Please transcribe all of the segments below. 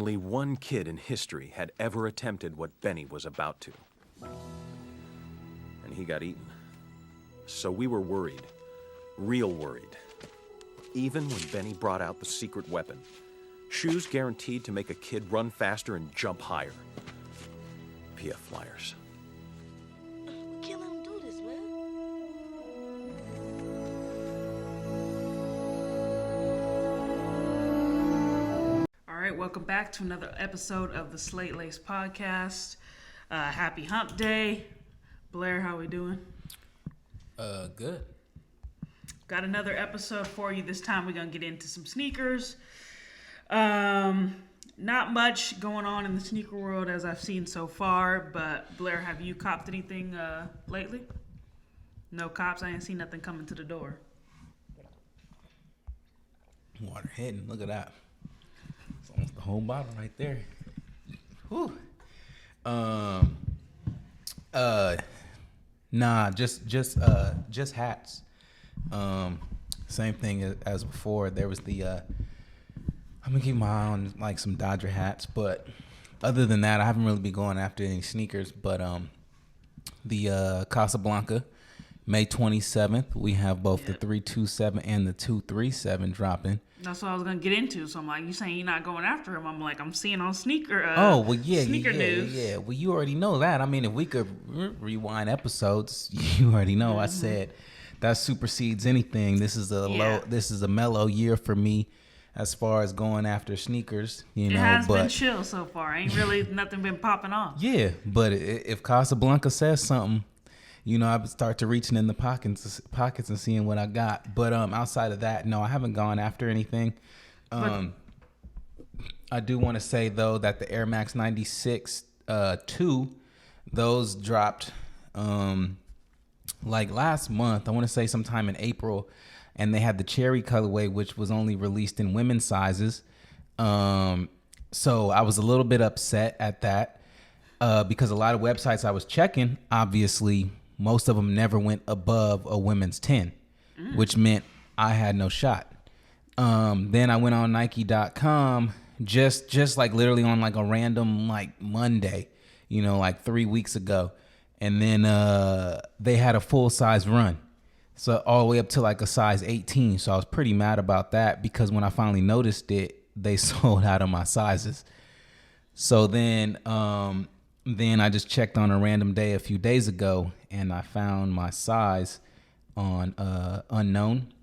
Only one kid in history had ever attempted what Benny was about to. And he got eaten. So we were worried. Real worried. Even when Benny brought out the secret weapon. Shoes guaranteed to make a kid run faster and jump higher. PF Flyers. We can't let him do this, man. All right, welcome back to another episode of the Slate Laced podcast. Happy Hump Day. Blair, how we doing? Good. Got another episode for you. This time we're going to get into some sneakers. Not much going on in the sneaker world as I've seen so far, but Blair, have you copped anything lately? No cops? I ain't seen nothing coming to the door. Water hitting. Look at that. It's almost the whole bottle right there. Whew. Nah, just hats. Same thing as before. There was the I'm gonna keep my eye on like some Dodger hats, but other than that, I haven't really been going after any sneakers. But the Casablanca, May 27th, we have both the 327 and the 237 dropping. That's what I was gonna get into. So I'm like, you saying you're not going after him? I'm like, I'm seeing on sneaker. Sneaker news. Yeah. Well, you already know that. I mean, if we could rewind episodes, you already know. I said that supersedes anything. This is a mellow year for me as far as going after sneakers. It has been chill so far. Ain't really nothing been popping off. Yeah, but if Casablanca says something, I would start to reaching in the pockets and seeing what I got. But outside of that, no, I haven't gone after anything. I do want to say though that the Air Max 96 2, those dropped like last month. I want to say sometime in April, and they had the cherry colorway, which was only released in women's sizes. So I was a little bit upset at that because a lot of websites I was checking, obviously, most of them never went above a women's 10, which meant I had no shot. Then I went on Nike.com just like literally on like a random like Monday, like 3 weeks ago. And then they had a full size run. So all the way up to like a size 18. So I was pretty mad about that because when I finally noticed it, they sold out of my sizes. So then I just checked on a random day a few days ago and I found my size on unknown.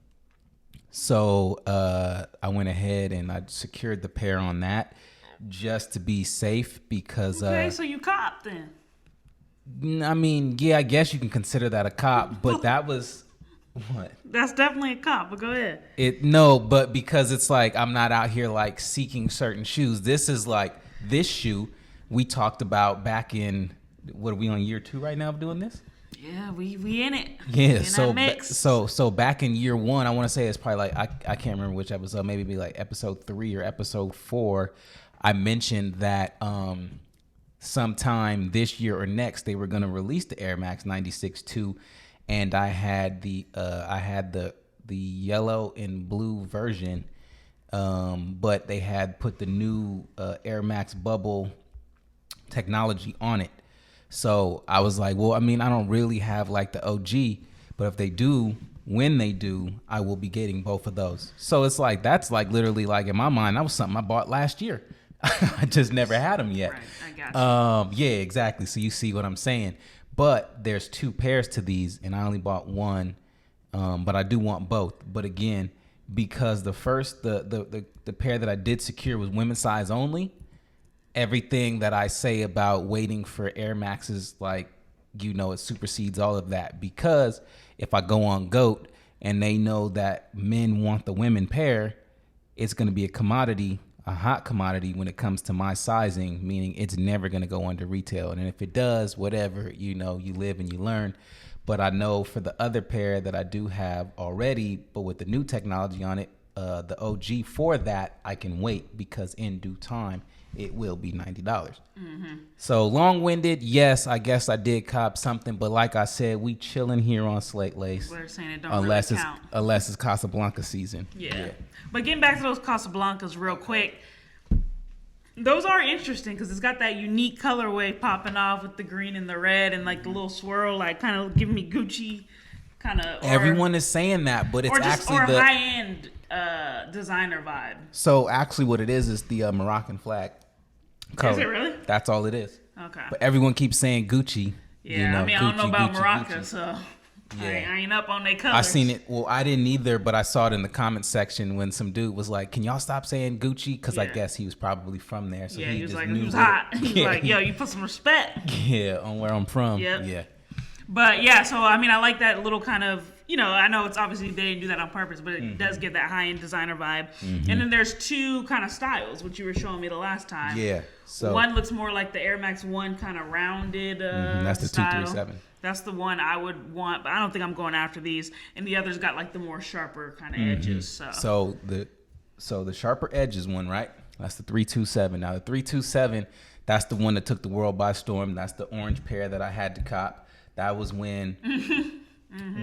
So I went ahead and I secured the pair on that just to be safe because... Okay, so you copped then. I mean, yeah, I guess you can consider that a cop, but that was... What? That's definitely a cop, but go ahead. But because it's like I'm not out here like seeking certain shoes. This is like this shoe we talked about back in, what are we on year 2 right now of doing this? Yeah, we in it. Yeah, so back in year 1, I want to say it's probably like I can't remember which episode, maybe be like episode 3 or episode 4. I mentioned that sometime this year or next they were going to release the Air Max 96 2. And I had the yellow and blue version, but they had put the new Air Max bubble technology on it. So I was like, well, I mean, I don't really have like the OG, but if they do, when they do, I will be getting both of those. So it's like that's like literally like in my mind, that was something I bought last year. I just never had them yet. Right, I got you. Yeah, exactly. So you see what I'm saying. But there's 2 pairs to these, and I only bought one. But I do want both. But again, because the pair that I did secure was women's size only, everything that I say about waiting for Air Maxes, like, it supersedes all of that. Because if I go on GOAT and they know that men want the women pair, it's going to be a hot commodity when it comes to my sizing, meaning it's never going to go under retail. And if it does, whatever, you live and you learn. But I know for the other pair that I do have already, but with the new technology on it, the OG for that, I can wait because in due time, it will be $90. Mm-hmm. So long-winded, yes, I guess I did cop something. But like I said, we chilling here on Slate Laced. We're saying it don't really count. Unless it's Casablanca season. Yeah. But getting back to those Casablancas real quick, Those are interesting because it's got that unique colorway popping off with the green and the red and like the little swirl, like kind of giving me Gucci kind of. Everyone is saying that, but it's actually the high end designer vibe. So actually, what it is the Moroccan flag color. Is it really? That's all it is. Okay. But everyone keeps saying Gucci. Yeah, you know, I mean, I don't know about Morocco, so yeah. I ain't up on their colors. I seen it. Well, I didn't either, but I saw it in the comment section when some dude was like, "Can y'all stop saying Gucci?" Because I guess he was probably from there, so he was just like, knew he was hot. He was yeah, like, "Yo, you put some respect." Yeah, on where I'm from. Yep. Yeah. But yeah, so I mean, I like that little kind of, I know it's obviously they didn't do that on purpose, but it does give that high end designer vibe. And then there's two kind of styles, which you were showing me the last time. Yeah. So one looks more like the Air Max 1 kind of rounded that's the style. 237. That's the one I would want, but I don't think I'm going after these. And the other's got like the more sharper kind of edges. So the sharper edges one, right? That's the 327. Now the 327, that's the one that took the world by storm. That's the orange pair that I had to cop. That was when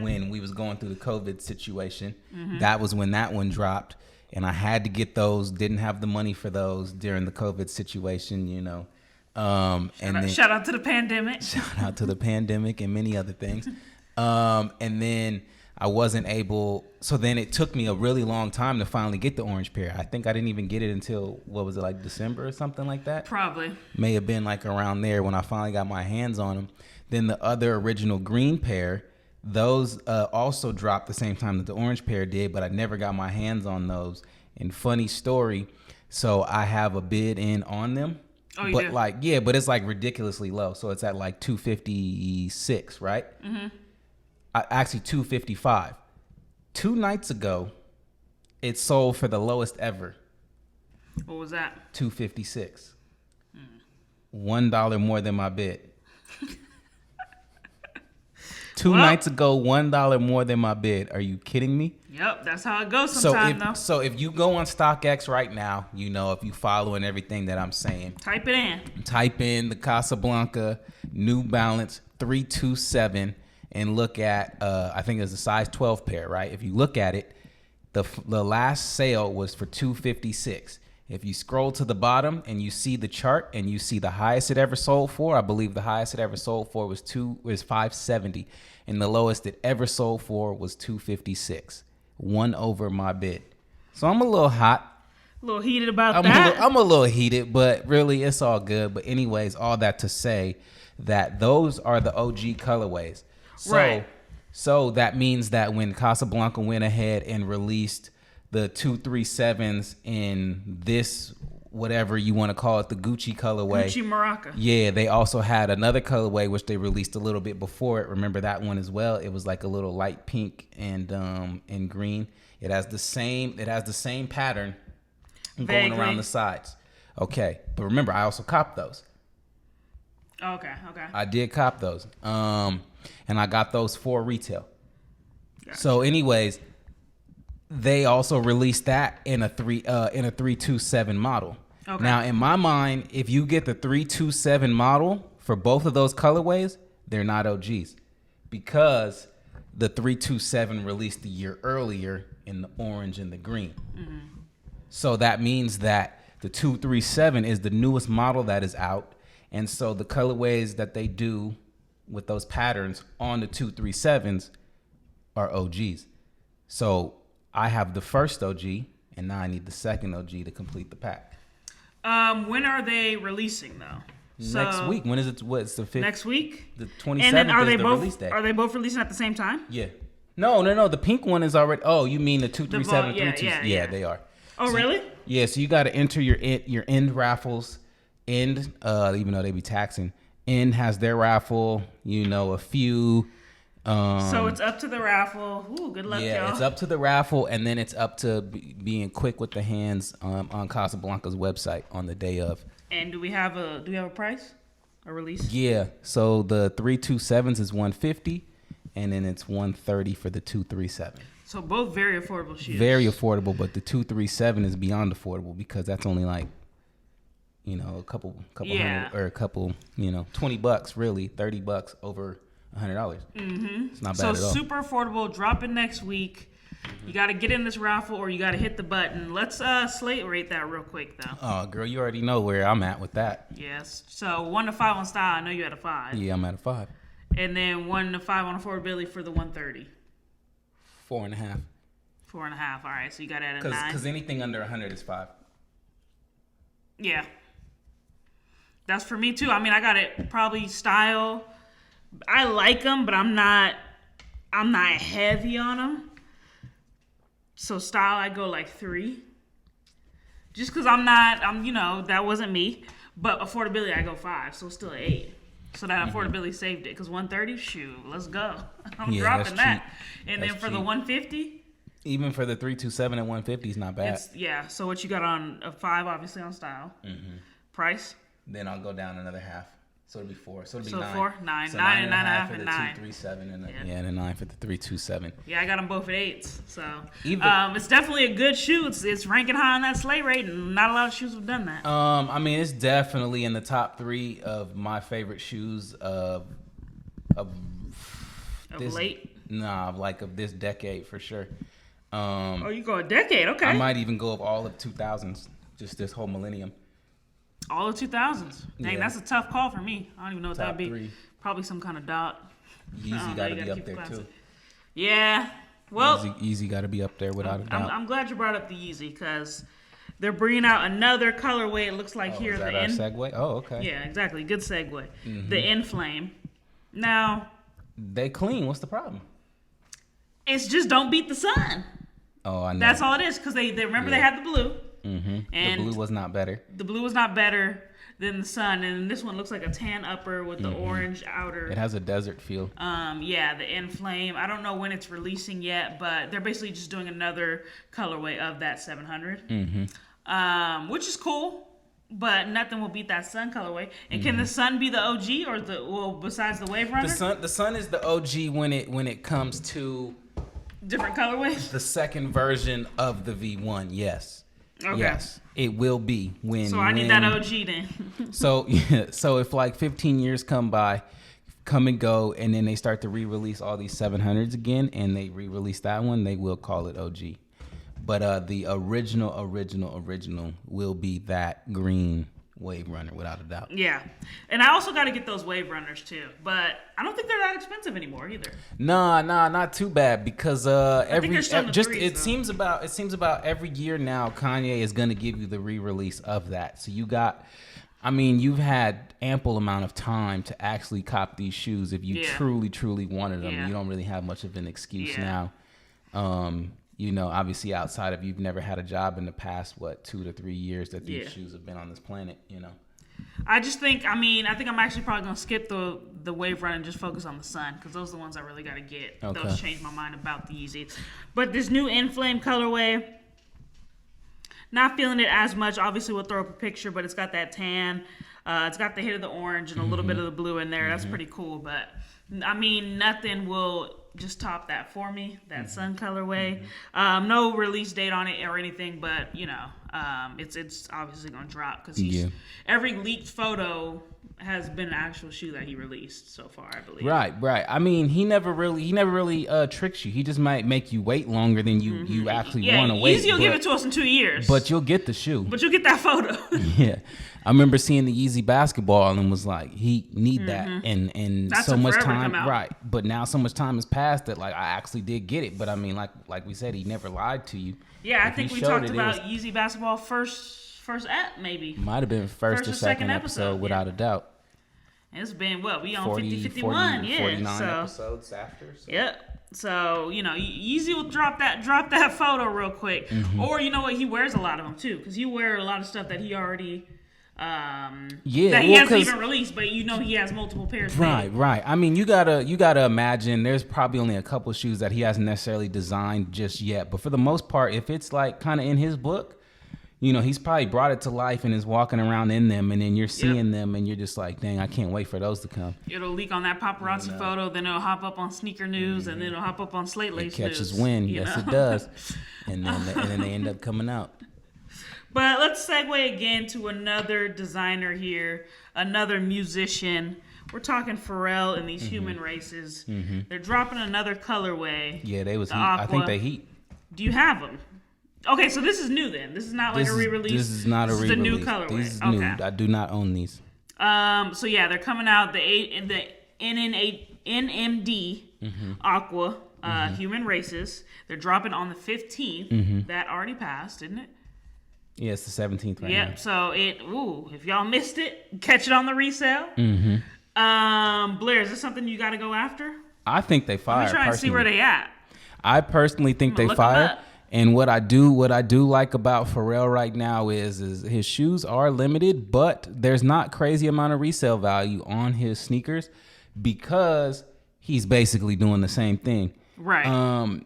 when we was going through the COVID situation. That was when that one dropped, and I had to get those. Didn't have the money for those during the COVID situation, shout out to the pandemic. Shout out to the pandemic and many other things. And then I wasn't able. So then it took me a really long time to finally get the orange pair. I think I didn't even get it until, what was it, like December or something like that? Probably. May have been like around there when I finally got my hands on them. Then the other original green pair, those also dropped the same time that the orange pair did, but I never got my hands on those. And funny story, so I have a bid in on them. Oh, you do? But it's like ridiculously low. So it's at like 256, right? Actually 255. 2 nights ago, it sold for the lowest ever. What was that? 256. $1 more than my bid. 2 nights ago, $1 more than my bid. Are you kidding me? Yep, that's how it goes sometimes, So if you go on StockX right now, if you following everything that I'm saying. Type it in. Type in the Casablanca New Balance 327 and look at, I think it's a size 12 pair, right? If you look at it, the last sale was for $256. If you scroll to the bottom and you see the chart and you see the highest it ever sold for, I believe the highest it ever sold for was $570, and the lowest it ever sold for was $256. One over my bid. So I'm a little hot. A little heated about that. I'm a little heated, but really it's all good. But anyways, all that to say that those are the OG colorways. Right. So that means that when Casablanca went ahead and released the 237s in this, whatever you want to call it, the Gucci colorway. Gucci Morocco. Yeah, they also had another colorway which they released a little bit before it. Remember that one as well? It was like a little light pink and green. It has the same pattern going around the sides. Okay, but remember I also copped those. Okay. I did cop those. And I got those for retail. Gotcha. So anyways, they also released that in a 327 model. Okay. Now, in my mind, if you get the 327 model for both of those colorways, they're not OGs because the 327 released a year earlier in the orange and the green. So that means that the 237 is the newest model that is out, and so the colorways that they do with those patterns on the 237s are OGs. So I have the first OG, and now I need the second OG to complete the pack. When are they releasing though? Next week. When is it? What's the 5th? Next week. The 27th and then is the release date. Are they both releasing at the same time? Yeah. No. The pink one is already. Oh, you mean the 237, 327? Yeah, they are. Oh, so really? Yeah. So you got to enter your end raffles. Even though they be taxing, End has their raffle. A few. So it's up to the raffle. Ooh, good luck, y'all. Yeah, it's up to the raffle, and then it's up to being quick with the hands on Casablanca's website on the day of. And do we have a price? A release? Yeah. So the 327s is $150, and then it's $130 for the 237. So both very affordable shoes. Very affordable, but the 237 is beyond affordable because that's only like, a couple hundred or a couple, $20 really, $30 over $100. It's not bad at all. So super affordable, dropping next week. You got to get in this raffle or you got to hit the button. Let's slate rate that real quick, though. Oh, girl, you already know where I'm at with that. Yes. So 1 to 5 on style. I know you had a 5. Yeah, I'm at a 5. And then 1 to 5 on affordability for the 130. 4.5. 4.5. All right. So you got to add a 9. Because anything under 100 is 5. Yeah. That's for me, too. I mean, I got it probably style. I like them, but I'm not heavy on them. So style, I go like 3. Just because that wasn't me. But affordability, I go 5. So still an 8. So that affordability saved it. Because 130, shoot, let's go. I'm dropping that. And that's then for cheap. The 150. Even for the 327 and 150 is not bad. So what you got on a 5, obviously on style. Price? Then I'll go down another half. So it'll be 4. So it'll be 9. 4, 9. So 9 and 9.5 for and the 9. 237 and then 9 for the 327. Yeah, I got them both at 8s. So it's definitely a good shoe. It's ranking high on that slate rate, and not a lot of shoes have done that. I mean, it's definitely in the top 3 of my favorite shoes of late. Nah, of this decade for sure. You go a decade, okay. I might even go of all of 2000s, just this whole millennium. All of 2000s. Dang, that's a tough call for me. I don't even know what Top that'd be. 3. Probably some kind of dot. Yeezy got to be up there too. Yeah. Well, Yeezy got to be up there without a doubt. I'm glad you brought up the Yeezy because they're bringing out another colorway. It looks like here is the that our segue. Oh, okay. Yeah, exactly. Good segue. Mm-hmm. The Inflame. Now they clean. What's the problem? It's just don't beat the sun. Oh, I know. That's all it is because they remember they had the blue. Mm-hmm. And the blue was not better. The blue was not better than the sun, and this one looks like a tan upper with the orange outer. It has a desert feel. The Inflame. I don't know when it's releasing yet, but they're basically just doing another colorway of that 700, which is cool. But nothing will beat that sun colorway. And can the sun be the OG or besides the Wave Runner? The sun is the OG when it comes to different colorways. The second version of the V1, yes. Okay. Yes, it will be when. So I need that OG then. So if like 15 years come and go, and then they start to re-release all these 700s again, and they re-release that one, they will call it OG. But the original will be that green Wave Runner without a doubt. Yeah, and I also got to get those Wave Runners too, but I don't think they're that expensive anymore either. Nah, not too bad because it seems about every year now Kanye is gonna give you the re-release of that. So you've had ample amount of time to actually cop these shoes if you truly wanted them. Yeah. You don't really have much of an excuse now. Obviously outside of you've never had a job in the past, 2 to 3 years that these shoes have been on this planet, I just think, I think I'm actually probably going to skip the Wave Run and just focus on the Sun because those are the ones I really got to get. Okay. Those changed my mind about the Yeezys. But this new Inflame colorway, not feeling it as much. Obviously, we'll throw up a picture, but it's got that tan. It's got the hit of the orange and a little bit of the blue in there. That's pretty cool. But, nothing will just top that for me, that Sun colorway. No release date on it or anything, but it's obviously gonna drop because every leaked photo has been an actual shoe that he released so far, I believe. Right. He never really tricks you. He just might make you wait longer than you actually want to wait. Yeezy will give it to us in 2 years. But you'll get the shoe. But you'll get that photo. Yeah. I remember seeing the Yeezy basketball and was like, he need that. And that's so much time. Right. But now so much time has passed that I actually did get it. But like we said, he never lied to you. Yeah, I think we talked about Yeezy basketball first ep maybe. Might have been first or second episode without a doubt. It's been we on 50-51, 49 episodes after. So. Yep. So, Yeezy will drop that photo real quick. Or you know what, he wears a lot of them too cuz you wear a lot of stuff that he already that he hasn't even released, but he has multiple pairs. Right. You gotta imagine there's probably only a couple shoes that he hasn't necessarily designed just yet. But for the most part, if it's like kind of in his book, he's probably brought it to life and is walking around in them, and then you're seeing them, and you're just like, dang, I can't wait for those to come. It'll leak on that paparazzi photo, then it'll hop up on Sneaker News, and then it'll hop up on Slate Laced News. It catches wind, yes it does, and then they end up coming out. But let's segue again to another designer here, another musician. We're talking Pharrell and these human races. They're dropping another colorway. Yeah, they was heat. I think they heat. Do you have them? Okay, so this is new then. This is not like a re-release. This is not a re-release. This is the new colorway. This is new. I do not own these. So yeah, they're coming out the NMD Aqua Human Races. They're dropping on the 15th. That already passed, didn't it? Yeah, it's the 17th right now. Yep. So if y'all missed it, catch it on the resale. Blair, is this something you got to go after? I think they fire. I'm trying to see where they at. I personally think they fire. And what I do like about Pharrell right now is his shoes are limited, but there's not crazy amount of resale value on his sneakers because he's basically doing the same thing. Right.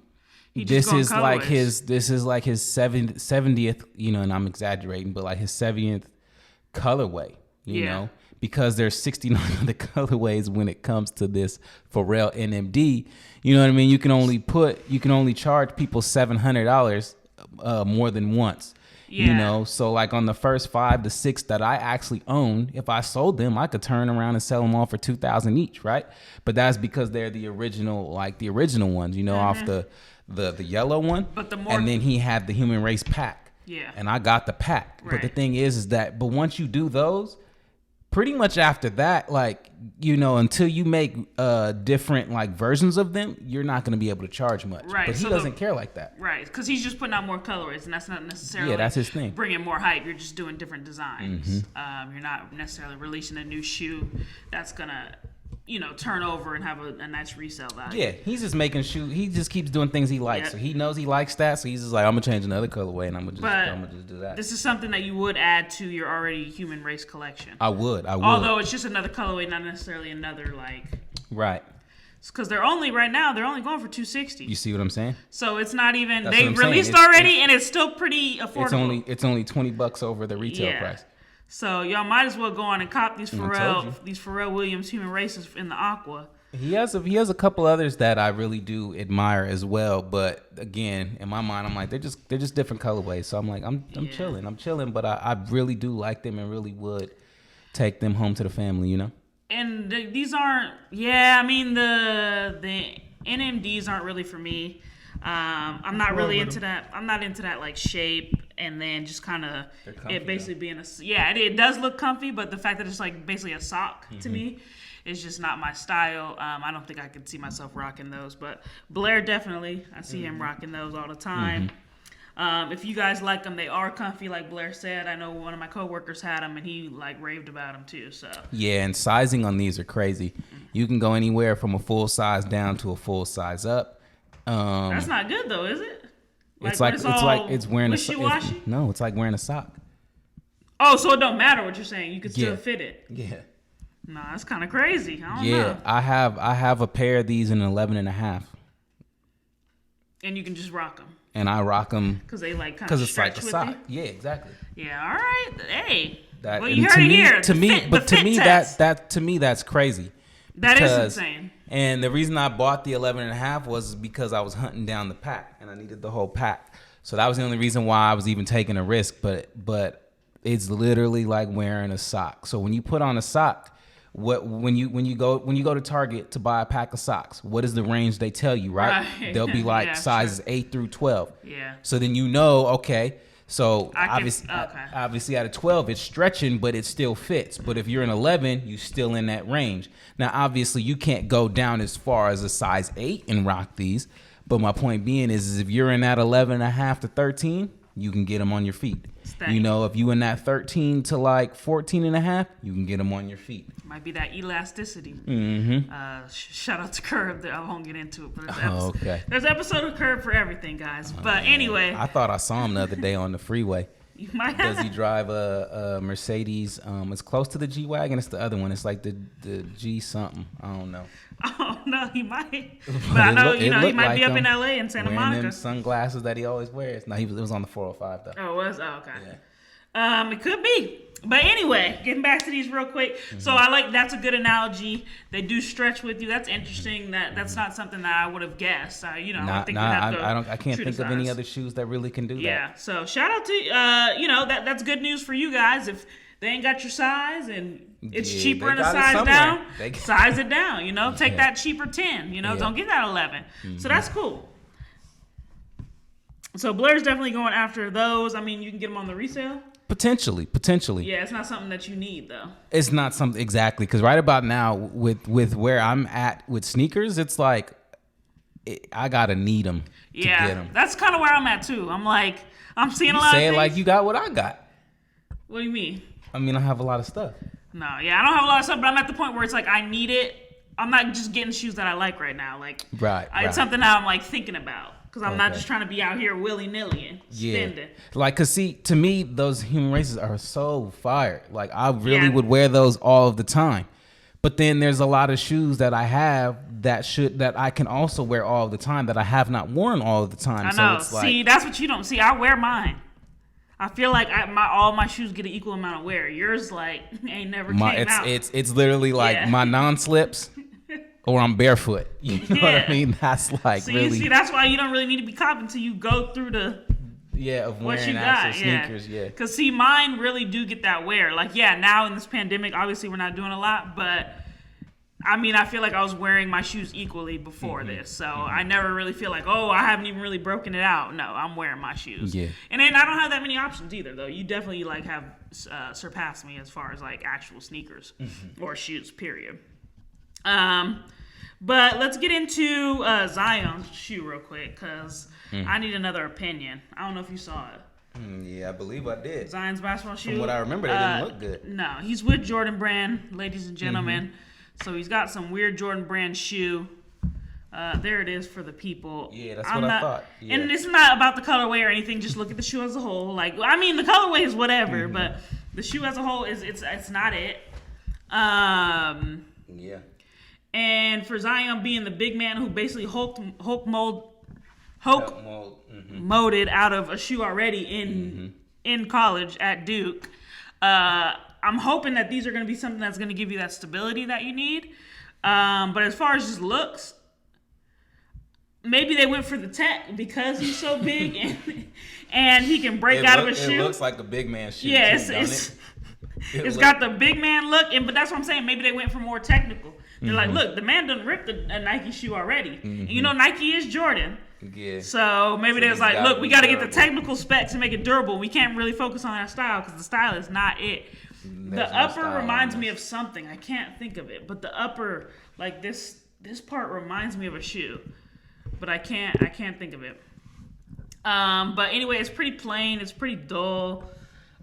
This is like his 70th, and I'm exaggerating, but like his 70th colorway, you know, because there's 69 other colorways when it comes to this Pharrell NMD. You know what I mean? You can only charge people $700 more than once. Yeah. You know, so like on the first 5 to 6 that I actually own, if I sold them, I could turn around and sell them all for $2,000 each, right? But that's because they're the original ones, you know, off the yellow one. But and then he had the Human Race pack. Yeah. And I got the pack. Right. But the thing is that once you do those, pretty much after that, like, you know, until you make different like versions of them, you're not going to be able to charge much. Right. But he doesn't care like that. Right. Because he's just putting out more colorways, and that's not necessarily that's his thing. Bringing more hype. You're just doing different designs. You're not necessarily releasing a new shoe that's going to, you know, turn over and have a nice resale value. Yeah, he's just making shoes. He just keeps doing things he likes. Yep. So he knows he likes that. So he's just like, I'm gonna change another colorway and I'm gonna just do that. This is something that you would add to your already Human Race collection. I would. Although it's just another colorway, not necessarily another like. Right. Because they're only going for $260. You see what I'm saying? So it's not even they released already, and it's still pretty affordable. It's only $20 over the retail price. So y'all might as well go on and cop these Pharrell Williams Human Races in the Aqua. He has a couple others that I really do admire as well, but again, in my mind, I'm like they're just different colorways. So I'm like I'm chilling, but I really do like them and really would take them home to the family, you know. And these aren't. Yeah, I mean the NMDs aren't really for me. I'm not really into that. I'm not into that like shape and then just kind of it basically being it does look comfy, but the fact that it's like basically a sock to me is just not my style. I don't think I could see myself rocking those, but Blair definitely. I see him rocking those all the time. If you guys like them, they are comfy, like Blair said. I know one of my coworkers had them, and he like raved about them too. So yeah, and sizing on these are crazy. You can go anywhere from a full size down to a full size up. That's not good though, is it? It's like it's wearing wishy-washy? No, it's like wearing a sock. Oh, so it don't matter what you're saying. You can still fit it. Yeah. Nah, that's kind of crazy. I don't know. I have a pair of these in an 11.5. And you can just rock them. And I rock them because they like kind of stretch with you. Yeah, exactly. Yeah. All right. Hey. Well, you heard it here. To me, that's crazy. That is insane. And the reason I bought the 11.5 was because I was hunting down the pack and I needed the whole pack. So that was the only reason why I was even taking a risk. But it's literally like wearing a sock. So when you put on a sock, when you go to Target to buy a pack of socks, what is the range they tell you, right? They'll be like sizes 8 through 12. Yeah. So then you know, okay. So obviously at a 12, it's stretching, but it still fits. But if you're an 11, you're still in that range. Now, obviously, you can't go down as far as a size 8 and rock these. But my point being is if you're in that 11.5 to 13, you can get them on your feet. You know, if you in that 13 to like 14.5, you can get them on your feet. Might be that elasticity. Shout out to Curb. I won't get into it, but there's an episode of Curb for everything, guys. But anyway, I thought I saw him the other day on the freeway. You might have. Does he drive a Mercedes? It's close to the G Wagon. It's the other one. It's like the G something. I don't know. Oh no, he might. But I know he might be up in LA in Santa Monica. Them sunglasses that he always wears. No, it was on the 405 though. Oh, it was? Oh, okay. Yeah. It could be. But anyway, getting back to these real quick. So that's a good analogy. They do stretch with you. That's interesting. That's not something that I would have guessed. I can't think of any other shoes that really can do that. Yeah. So shout out to that's good news for you guys. If they ain't got your size and it's cheaper in a size down, size it down. You know, take that cheaper 10. You know, don't get that 11. So that's cool. So Blur's definitely going after those. I mean, you can get them on the resale. Potentially. Yeah, it's not something that you need though. It's not something exactly because right about now with where I'm at with sneakers, it's like I gotta need them. To get them. That's kind of where I'm at too. I'm like, I'm seeing a lot of things. Say it like you got what I got. What do you mean? I mean, I have a lot of stuff. No, I don't have a lot of stuff, but I'm at the point where it's like I need it. I'm not just getting shoes that I like right now. Like, it's something that I'm like thinking about. Because I'm not just trying to be out here willy-nilly and spending. Like, because see, to me, those human races are so fire. Like, I really would wear those all of the time. But then there's a lot of shoes that I have that I can also wear all of the time that I have not worn all of the time. I know. So it's like, see, that's what you don't see. I wear mine. I feel like all my shoes get an equal amount of wear. Yours, like, ain't never came out. It's literally like my non-slips. Or I'm barefoot. You know what I mean? That's like really. See, that's why you don't really need to be copping until you go through the. Of wearing actual sneakers. Because see, mine really do get that wear. Like, now in this pandemic, obviously we're not doing a lot, but I mean, I feel like I was wearing my shoes equally before this, so I never really feel like, I haven't even really broken it out. No, I'm wearing my shoes. Yeah. And then I don't have that many options either, though. You definitely like have surpassed me as far as like actual sneakers or shoes. Period. But let's get into Zion's shoe real quick because I need another opinion. I don't know if you saw it. Yeah, I believe I did. Zion's basketball shoe. From what I remember, they didn't look good. No, he's with Jordan Brand, ladies and gentlemen. So he's got some weird Jordan Brand shoe. There it is for the people. Yeah, that's what I thought. Yeah. And it's not about the colorway or anything. Just look at the shoe as a whole. Like, I mean, the colorway is whatever, but the shoe as a whole it's not it. Yeah. And for Zion being the big man who basically Hulk molded out of a shoe already in college at Duke, I'm hoping that these are going to be something that's going to give you that stability that you need. But as far as just looks, maybe they went for the tech because he's so big and he can break out of a shoe. It looks like a big man shoe. Yeah, it's got the big man look, but that's what I'm saying. Maybe they went for more technical. They're like, look, the man done ripped a Nike shoe already. And you know Nike is Jordan. Yeah. So maybe they was like, look, we got to get the technical spec to make it durable. We can't really focus on that style because the style is not it. The upper reminds me of something. I can't think of it. But the upper, like this part reminds me of a shoe. But I can't think of it. But anyway, it's pretty plain. It's pretty dull.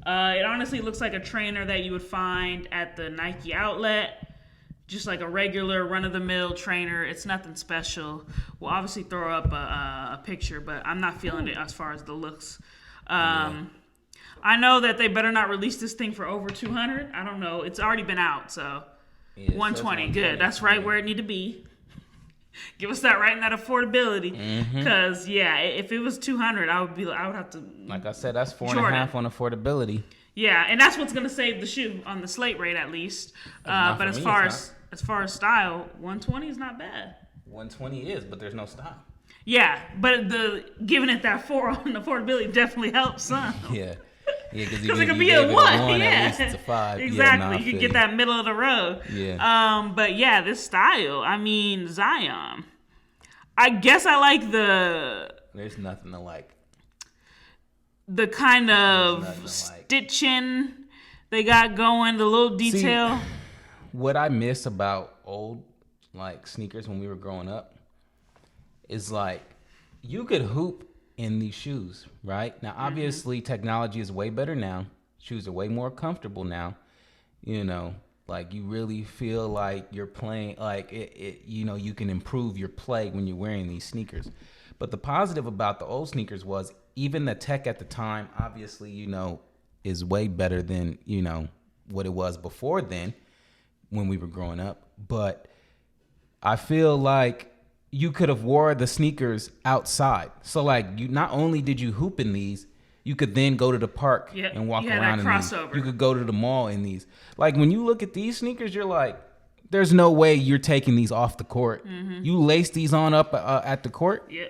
It honestly looks like a trainer that you would find at the Nike outlet. Just like a regular run-of-the-mill trainer. It's nothing special. We'll obviously throw up a picture, but I'm not feeling it as far as the looks. I know that they better not release this thing for over 200. I don't know. It's already been out, so 120. Good. That's right where it need to be. Give us that right in that affordability. Because, if it was 200, I would have to... Like I said, that's 4.5 on affordability. Yeah, and that's what's going to save the shoe on the Slate rate at least. But as far as style, 120 is not bad. 120 is, but there's no style. Yeah, but giving it that 4 on affordability definitely helps some. Yeah, because it could be a 1. At least it's a 5. Exactly, you could get that middle of the road. Yeah. But this style, I mean, Zion. I guess I like the. There's nothing to like. The kind of stitching they got going, the little detail. See, what I miss about old like sneakers when we were growing up is like you could hoop in these shoes, right? Now obviously technology is way better now. Shoes are way more comfortable now. You know, like you really feel like you're playing like it you can improve your play when you're wearing these sneakers. But the positive about the old sneakers was even the tech at the time, obviously, is way better than, what it was before then when we were growing up. But I feel like you could have wore the sneakers outside. So like you not only did you hoop in these, you could then go to the park and walk around in these. You could go to the mall in these. Like when you look at these sneakers, you're like, there's no way you're taking these off the court. You lace these on up at the court. Yeah.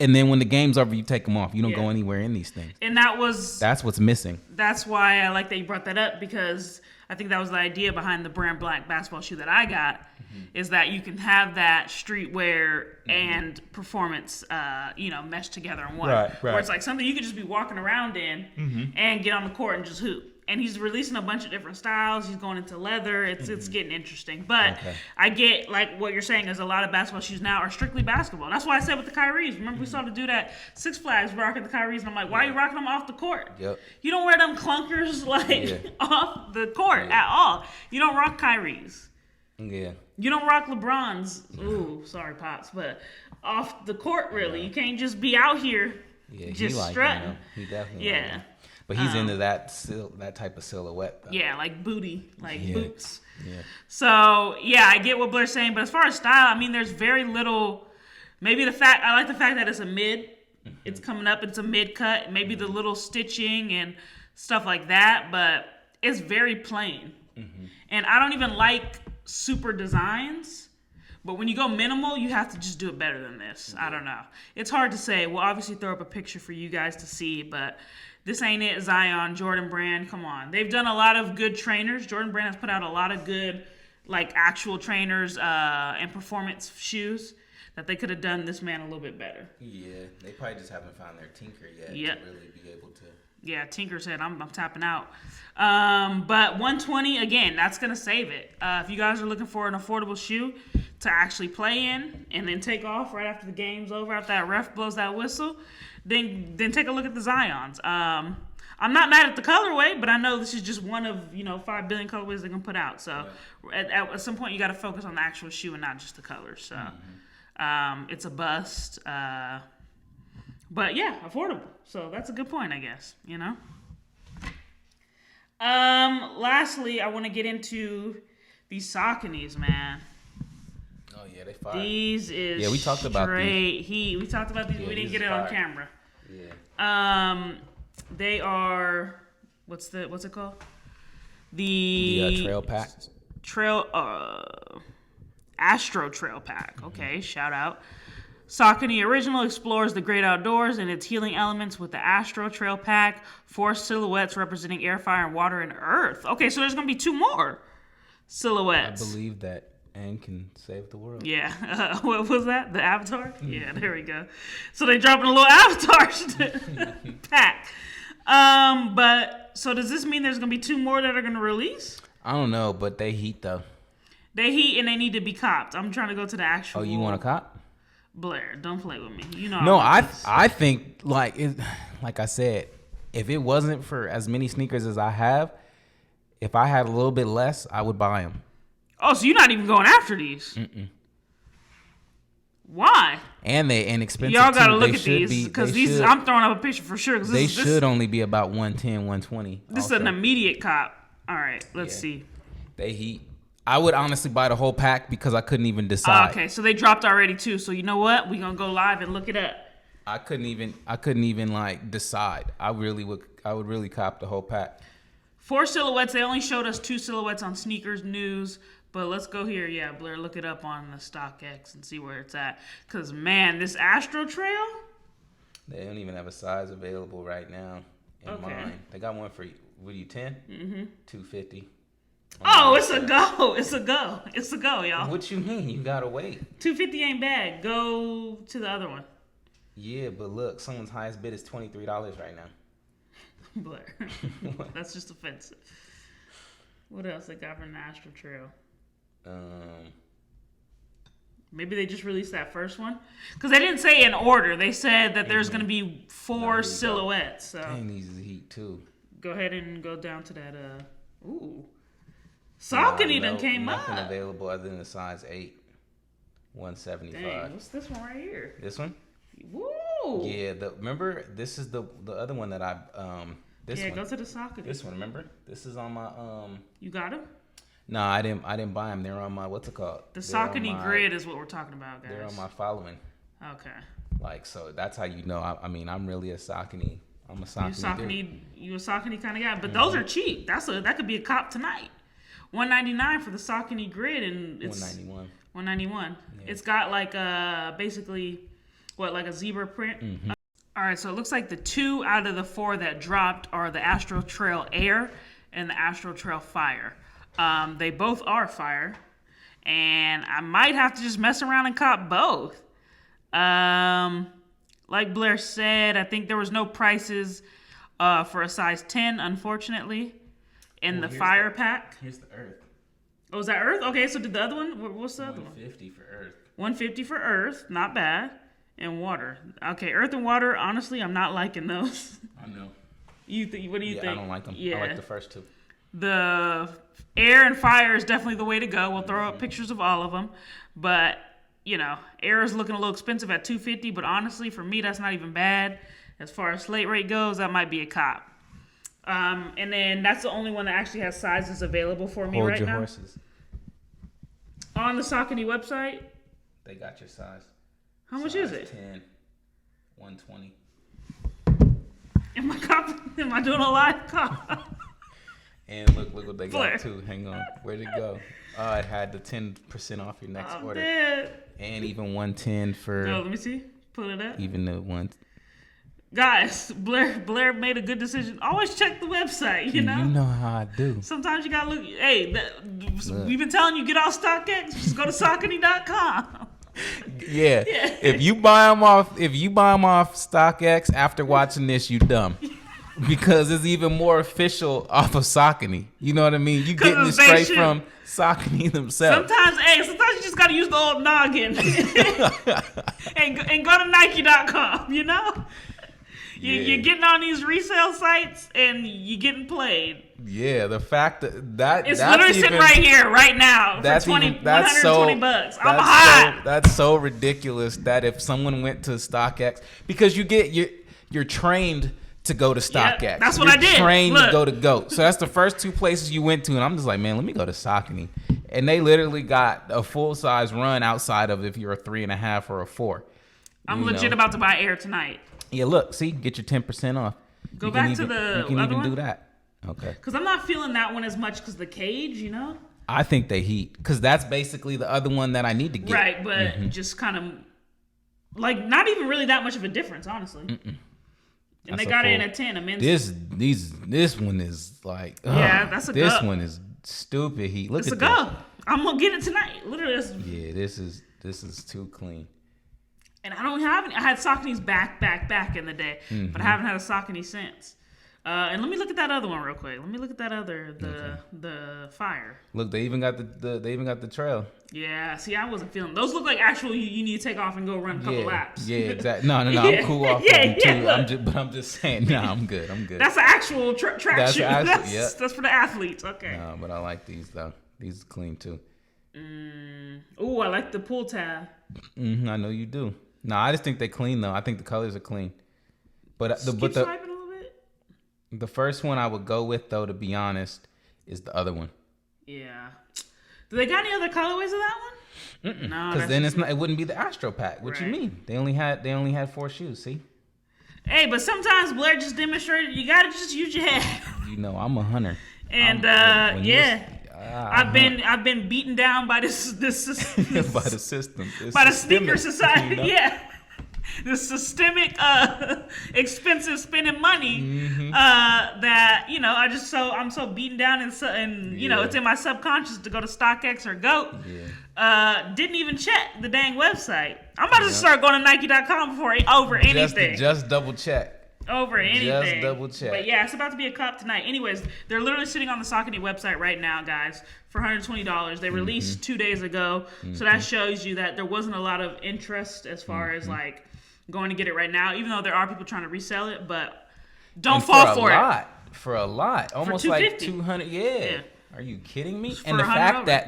And then when the game's over, you take them off. You don't go anywhere in these things. And that's what's missing. That's why I like that you brought that up because I think that was the idea behind the brand black basketball shoe that I got, is that you can have that streetwear and performance, mesh together in one. Right. Where it's like something you could just be walking around in and get on the court and just hoop. And he's releasing a bunch of different styles. He's going into leather. It's getting interesting. But I get, like, what you're saying is a lot of basketball shoes now are strictly basketball. That's why I said with the Kyries. Remember we saw the dude at Six Flags rocking the Kyries, and I'm like, why are you rocking them off the court? Yep. You don't wear them clunkers, off the court at all. You don't rock Kyries. Yeah. You don't rock LeBron's. Ooh, sorry, Pops. But off the court, really. You can't just be out here just strutting. He definitely Yeah. But he's into that type of silhouette, though. Yeah, like booty, boots. Yeah. So, I get what Blair's saying. But as far as style, I mean, there's very little. Maybe I like the fact that it's a mid. It's coming up. It's a mid cut. Maybe the little stitching and stuff like that. But it's very plain. And I don't even like super designs. But when you go minimal, you have to just do it better than this. I don't know. It's hard to say. We'll obviously throw up a picture for you guys to see. But this ain't it, Zion, Jordan Brand. Come on. They've done a lot of good trainers. Jordan Brand has put out a lot of good, actual trainers and performance shoes that they could have done this man a little bit better. Yeah, they probably just haven't found their tinker yet to really be able to. Yeah, Tinker said, I'm tapping out. But 120, again, that's going to save it. If you guys are looking for an affordable shoe to actually play in and then take off right after the game's over, after that ref blows that whistle, then take a look at the Zions. I'm not mad at the colorway, but I know this is just one of 5 billion colorways they're gonna put out. So at some point you got to focus on the actual shoe and not just the colors. So it's a bust, but yeah, affordable. So that's a good point, I guess. Lastly, I want to get into these Sauconys, man. Oh yeah, they fire. These is we talked about these. We talked about these. We didn't get it on camera. Yeah. They are what's it called? The Trail Pack. Astro Trail Pack. Okay, shout out. Saucony Original explores the great outdoors and its healing elements with the Astro Trail Pack. 4 silhouettes representing air, fire, and water and earth. Okay, so there's gonna be 2 more silhouettes. I believe that. And can save the world. Yeah. What was that? The Avatar? Yeah, there we go. So they dropping a little Avatar pack. But so does this mean there's gonna be 2 more that are gonna release? I don't know, but they heat though. They heat and they need to be copped. I'm trying to go to the actual. Oh, you want a cop? Blair, don't play with me. No, I think like I said, if it wasn't for as many sneakers as I have, if I had a little bit less, I would buy them. Oh, so you're not even going after these? Why? And they inexpensive. Y'all gotta look at these because these. I'm throwing up a picture for sure. They should only be about 110, 120. This is an immediate cop. All right, let's see. They heat. I would honestly buy the whole pack because I couldn't even decide. Okay, so they dropped already too. So you know what? We're gonna go live and look it up. I couldn't even like decide. I would really cop the whole pack. 4 silhouettes. They only showed us 2 silhouettes on Sneakers News. But let's go here. Yeah, Blair, look it up on the StockX and see where it's at. Because, man, this Astro Trail? They don't even have a size available right now in mine. They got one for, what are you, 10? Mm-hmm. $250. Oh, it's a go. It's a go. It's a go, y'all. What you mean? You got to wait. $250 ain't bad. Go to the other one. Yeah, but look, someone's highest bid is $23 right now. Blair. That's just offensive. What else they got from the Astro Trail? Maybe they just released that first one because they didn't say in order. They said that there's going to be 4 silhouettes. So dang, these is heat too. Go ahead and go down to that. Saucony done came up. Nothing available other than a size 8, 175. Dang, what's this one right here? This one? Woo! Yeah, remember this is the other one that I This one. Go to the Saucony. This one, remember? This is on my You got him? No, I didn't buy them. They're on my what's it called? The Saucony grid is what we're talking about, guys. They're on my following. Okay. So that's how you know. I mean, I'm really a Saucony. I'm a Saucony. You a Saucony kind of guy, but those are cheap. That could be a cop tonight. $199 for the Saucony grid, and it's $191. Yeah. It's got like basically like a zebra print. Mm-hmm. All right, so it looks like the 2 out of the 4 that dropped are the Astro Trail Air and the Astro Trail Fire. They both are fire, and I might have to just mess around and cop both. Like Blair said, I think there was no prices for a size 10, unfortunately, in the fire pack. Here's the Earth. Oh, is that Earth? Okay, so did the other one? What's the other one? 150 for Earth. 150 for Earth, not bad. And water. Okay, Earth and water, honestly, I'm not liking those. I know. What do you think? I don't like them. Yeah. I like the first two. The air and fire is definitely the way to go. We'll throw up pictures of all of them. But, air is looking a little expensive at $250, but honestly, for me, that's not even bad. As far as slate rate goes, that might be a cop. And then that's the only one that actually has sizes available for me right now. Hold your horses. On the Saucony website. They got your size. How much is it? 10, 120. Am I doing a live cop? And look what they got too. Hang on. Where'd it go? Oh, it had the 10% off your next order. Dead. And even 110 for. No, let me see. Pull it up. Even the one. Guys, Blair made a good decision. Always check the website, You know how I do. Sometimes you gotta look. Hey, we've been telling you, get off StockX. Just go to Saucony.com. Yeah. If you buy them off StockX after watching this, you dumb. Because it's even more official off of Saucony. You know what I mean? You getting it straight from Saucony themselves. Sometimes you just gotta use the old noggin and go to Nike.com. You're getting on these resale sites and you're getting played. Yeah, the fact that it's literally sitting right here, right now, for $120. I'm hot. That's so ridiculous that if someone went to StockX, because you're trained to go to StockX. Yeah, that's what I did. Trained to go to GOAT. So that's the first two places you went to, and I'm just like, man, let me go to Saucony. And they literally got a full size run outside of if you're a 3.5 or a 4. I'm legit about to buy Air tonight. Yeah, look, see, get your 10% off. Go back to the You can other even one? do that. Okay. Because I'm not feeling that one as much because the cage, I think they heat because that's basically the other one that I need to get. Right, but just kind of like not even really that much of a difference, honestly. And That's they got it in a 10. This one is like that's a this go. one is stupid heat. Look it's at a go. this. I'm gonna get it tonight. Literally. Yeah, this is too clean. And I don't have any. I had Saucony's back in the day, but I haven't had a Saucony since. And let me look at that other one real quick. Let me look at that other the fire. Look, they even got the trail. Yeah, see, I wasn't feeling those. Look like actual you need to take off and go run a couple laps. Yeah, exactly. No, Yeah. I'm cool off them too. Look. I'm just saying, no, I'm good. That's an actual track shoe. That's for the athletes. Okay. No, but I like these though. These are clean too. Ooh, I like the pull tab. I know you do. No, I just think they clean though. I think the colors are clean. But Keep swiping a little bit. The first one I would go with though, to be honest, is the other one. Yeah. Do they got any other colorways of that one? No, because then it wouldn't be the Astro Pack. What right. you mean? They only had 4 shoes. See? Hey, but sometimes Blair just demonstrated you gotta just use your head. I'm a hunter. And I've been beaten down by this by the system. By the sneaker society. Yeah. The systemic expensive spending money that I'm so beaten down and it's in my subconscious to go to StockX or GOAT. Didn't even check the dang website. I'm about to start going to Nike.com over anything. Just double check. Over anything. Just double check. But yeah, it's about to be a cup tonight. Anyways, they're literally sitting on the Saucony website right now, guys, for $120. They released 2 days ago. So that shows you that there wasn't a lot of interest as far as like going to get it right now, even though there are people trying to resell it, but don't fall for it. For a lot. Almost like 200. Yeah. Are you kidding me? And the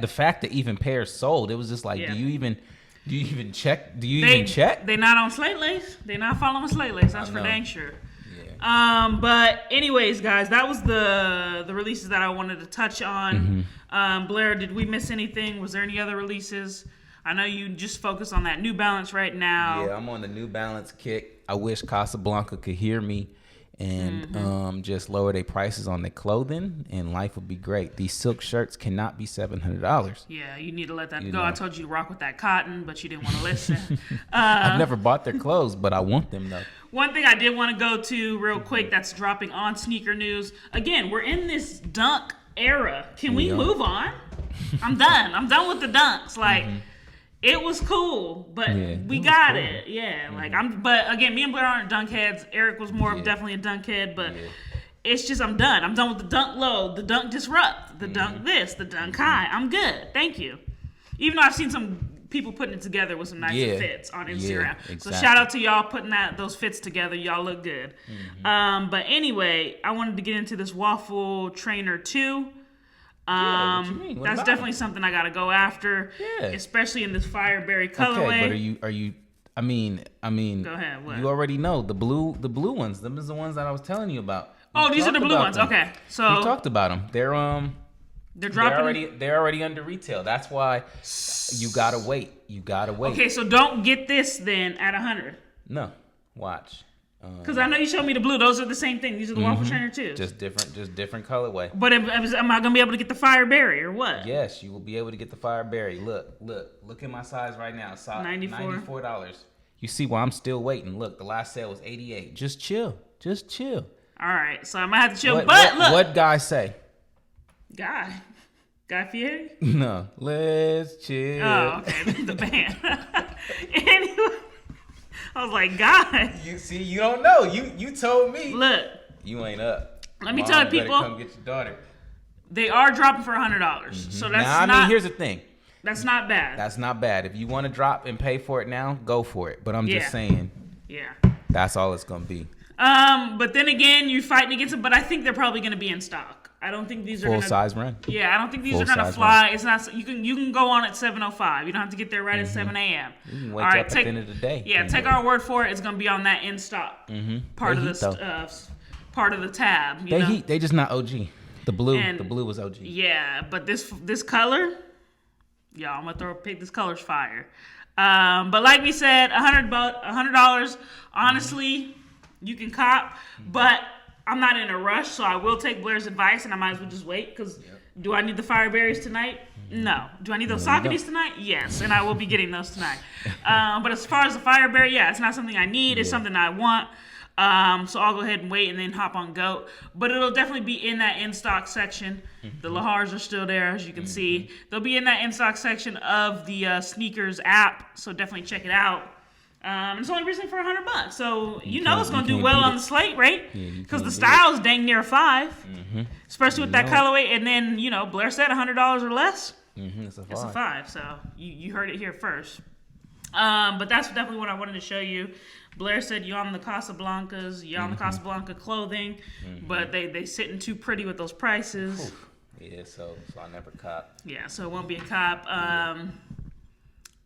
fact that even pairs sold, it was just like, do you even check? They're not on Slate Laced. They're not following Slate Laced. That's for dang sure. Yeah. But anyways, guys, that was the releases that I wanted to touch on. Blair, did we miss anything? Was there any other releases? I know you just focus on that New Balance right now. Yeah, I'm on the New Balance kick. I wish Casablanca could hear me and just lower their prices on their clothing, and life would be great. These silk shirts cannot be $700. Yeah, you need to let that go. I told you to rock with that cotton, but you didn't want to listen. I've never bought their clothes, but I want them though. One thing I did want to go to real quick that's dropping on Sneaker News. Again, we're in this dunk era. Can we move on? I'm done. I'm done with the dunks. Like, it was cool, but we got it. Yeah, but again, me and Blair aren't dunk heads. Eric was more of definitely a dunk head, but it's just I'm done. I'm done with the dunk low, the dunk disrupt, the dunk this, the dunk high. I'm good. Thank you. Even though I've seen some people putting it together with some nice fits on Instagram. Exactly. So shout out to y'all putting those fits together. Y'all look good. But anyway, I wanted to get into this Waffle Trainer 2. That's definitely something I gotta go after. Yeah. Especially in this Fireberry colorway. Okay, but are you I mean go ahead, what? You already know the blue ones. Them is the ones that I was telling you about. These are the blue ones. Them. Okay. So we talked about them. They're dropping. They're already under retail. That's why you gotta wait. Okay, so don't get this then at 100. No, watch. Because I know you showed me the blue. Those are the same thing. These are the Waffle Trainer 2s. Just different colorway. But am I gonna be able to get the Fireberry or what? Yes, you will be able to get the Fireberry. Look at my size right now. $94. You see why I'm still waiting. Look, the last sale was $88. Just chill. All right, so I might have to chill. Look, what guy say? Guy Fieri? No, let's chill. Oh, okay, the band. Anyway, I was like, God. You see, you don't know. You told me. Look, you ain't up. Let me tell you, people. Come get your daughter. They are dropping for $100. So that's here's the thing. That's not bad. That's not bad. If you want to drop and pay for it now, go for it. But I'm just saying. Yeah. That's all it's gonna be. But then again, you're fighting against it. But I think they're probably gonna be in stock. I don't think these are full size run. Yeah, I don't think these are gonna fly. It's not. You can go on at 7:05. You don't have to get there right at 7 a.m. You can wake up at the end of the day. Yeah, take our word for it. It's gonna be on that in stock part of the tab. They just not OG. The blue was OG. Yeah, but this color, y'all, I'm gonna pick this color's fire. But like we said, $100. Honestly, you can cop, but I'm not in a rush, so I will take Blair's advice, and I might as well just wait, because do I need the Fireberries tonight? No. Do I need those Sauconys tonight? Yes, and I will be getting those tonight. But as far as the Fireberry, it's not something I need. It's something I want. So I'll go ahead and wait and then hop on GOAT. But it'll definitely be in that in-stock section. The Lahars are still there, as you can see. They'll be in that in-stock section of the Sneakers app, so definitely check it out. It's only recently for $100, so it's gonna do well on the slate, right? Because the style's dang near 5, especially with that colorway. And then Blair said $100 or less. It's a 5. It's a 5. So you heard it here first. But that's definitely what I wanted to show you. Blair said you're on the Casablancas, you're on the Casablanca clothing, but they sitting too pretty with those prices. Yeah, so I never cop. Yeah, so it won't be a cop.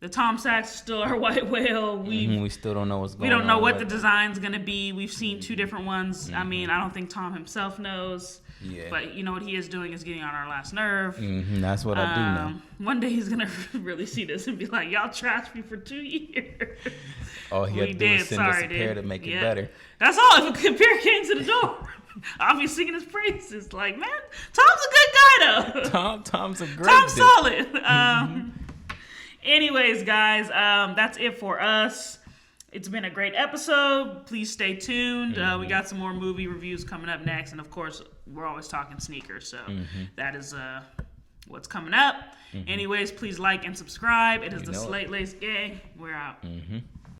The Tom Sachs is still our white whale. We still don't know what's going on. We don't know what the design's going to be. We've seen 2 different ones. I mean, I don't think Tom himself knows. Yeah. But what he is doing is getting on our last nerve. That's what I do know. One day he's going to really see this and be like, y'all trashed me for 2 years. All he had to do is send us a pair to make it better. That's all. If a pair came to the door, I'll be singing his praises. Like, man, Tom's a good guy, though. Tom's a great Tom's solid. Anyways, guys, that's it for us. It's been a great episode. Please stay tuned. We got some more movie reviews coming up next. And, of course, we're always talking sneakers. So that is what's coming up. Anyways, please like and subscribe. It is the Slate Laced Gang. We're out.